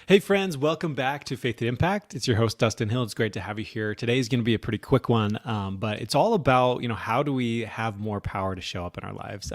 Hey friends, welcome back to Faith and Impact. It's your host Dustin Hill. It's great to have you here. Today is going to be a pretty quick one, but it's all about how do we have more power to show up in our lives.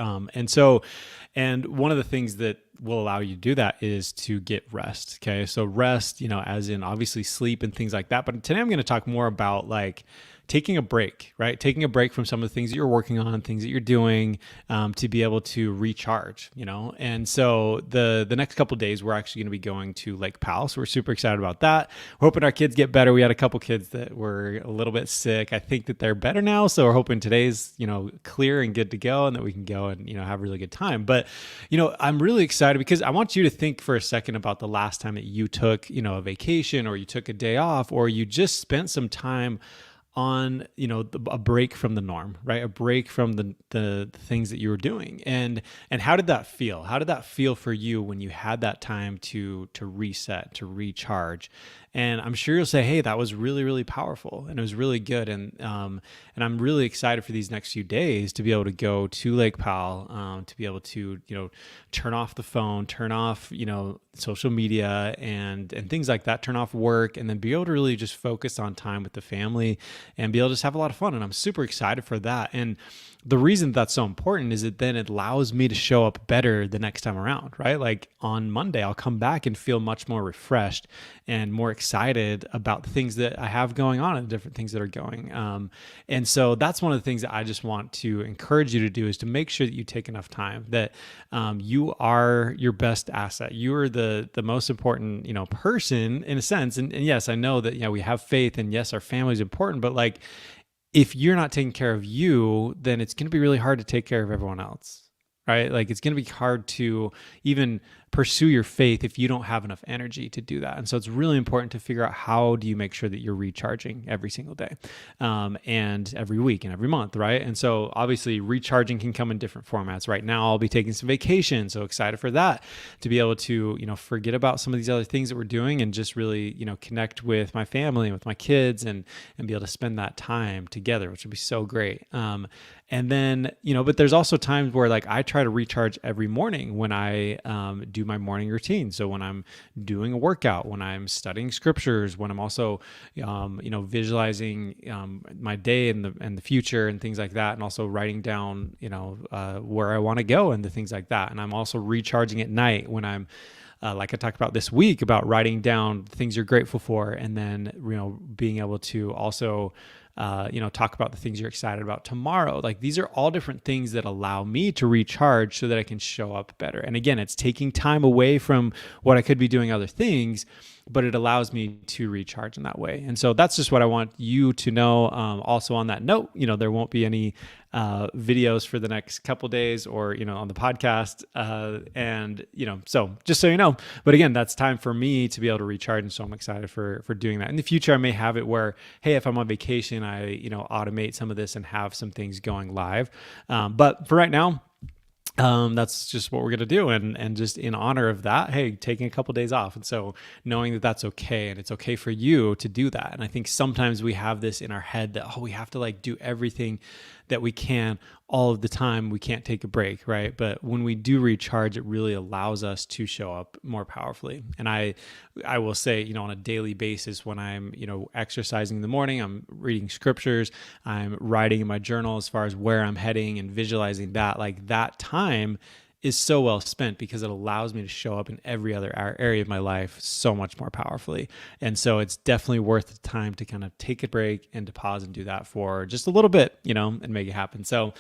And one of the things that will allow you to do that is to get rest. Okay, so rest, as in obviously sleep and things like that. But today I'm going to talk more about like taking a break, right? Taking a break from some of the things that you're working on, things that you're doing, to be able to recharge, And so the next couple of days, we're actually going to be going to Lake Powell. So we're super excited about that. We're hoping our kids get better. We had a couple kids that were a little bit sick. I think that they're better now. So we're hoping today's, clear and good to go and that we can go and, have a really good time. But, I'm really excited because I want you to think for a second about the last time that you took, a vacation or you took a day off or you just spent some time on a break from the norm, right? A break from the things that you were doing, and how did that feel? How did that feel for you when you had that time to reset, to recharge? And I'm sure you'll say, hey, that was really, really powerful and it was really good. And I'm really excited for these next few days to be able to go to Lake Powell, to be able to, turn off the phone, turn off, social media and things like that, turn off work, and then be able to really just focus on time with the family and be able to just have a lot of fun. And I'm super excited for that. And the reason that's so important is that then it allows me to show up better the next time around, right? Like on Monday, I'll come back and feel much more refreshed and more excited about the things that I have going on and the different things that are going. And so that's one of the things that I just want to encourage you to do is to make sure that you take enough time, that you are your best asset. You are the most important, person in a sense. And yes, I know that, we have faith and yes, our family is important, but like, if you're not taking care of you, then it's going to be really hard to take care of everyone else, right? Like it's going to be hard to even pursue your faith if you don't have enough energy to do that. And so it's really important to figure out how do you make sure that you're recharging every single day, and every week and every month, right? And so obviously recharging can come in different formats. Right now, I'll be taking some vacation, so excited for that, to be able to, forget about some of these other things that we're doing and just really, connect with my family and with my kids and be able to spend that time together, which would be so great. And then, but there's also times where like I try to recharge every morning when I do my morning routine. So when I'm doing a workout, when I'm studying scriptures, when I'm also, visualizing my day and the future and things like that, and also writing down, where I want to go and the things like that. And I'm also recharging at night when I'm like I talked about this week about writing down things you're grateful for, and then being able to also talk about the things you're excited about tomorrow. Like these are all different things that allow me to recharge so that I can show up better. And again, it's taking time away from what I could be doing other things, but it allows me to recharge in that way. And so that's just what I want you to know. Also on that note, there won't be any videos for the next couple days or, on the podcast. So just so you know, but again, that's time for me to be able to recharge. And so I'm excited for doing that. In the future, I may have it where, hey, if I'm on vacation, I, automate some of this and have some things going live. But for right now, that's just what we're going to do. And just in honor of that, hey, taking a couple of days off. And so knowing that that's okay. And it's okay for you to do that. And I think sometimes we have this in our head that, we have to like do everything that we can all of the time. We can't take a break, right? But when we do recharge, it really allows us to show up more powerfully. And I will say, on a daily basis, when I'm, exercising in the morning, I'm reading scriptures, I'm writing in my journal as far as where I'm heading and visualizing that, like that time is so well spent because it allows me to show up in every other area of my life so much more powerfully. And so it's definitely worth the time to kind of take a break and to pause and do that for just a little bit, and make it happen. So,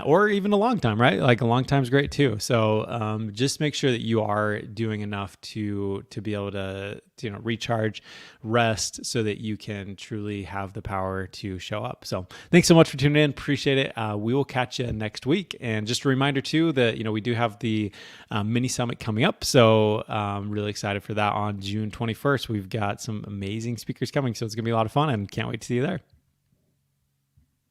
or even a long time, right? Like a long time is great too. So just make sure that you are doing enough to be able to recharge, rest, so that you can truly have the power to show up. So thanks so much for tuning in. Appreciate it. We will catch you next week. And just a reminder too that, we do have the mini summit coming up. So I'm really excited for that on June 21st. We've got some amazing speakers coming. So it's going to be a lot of fun and can't wait to see you there.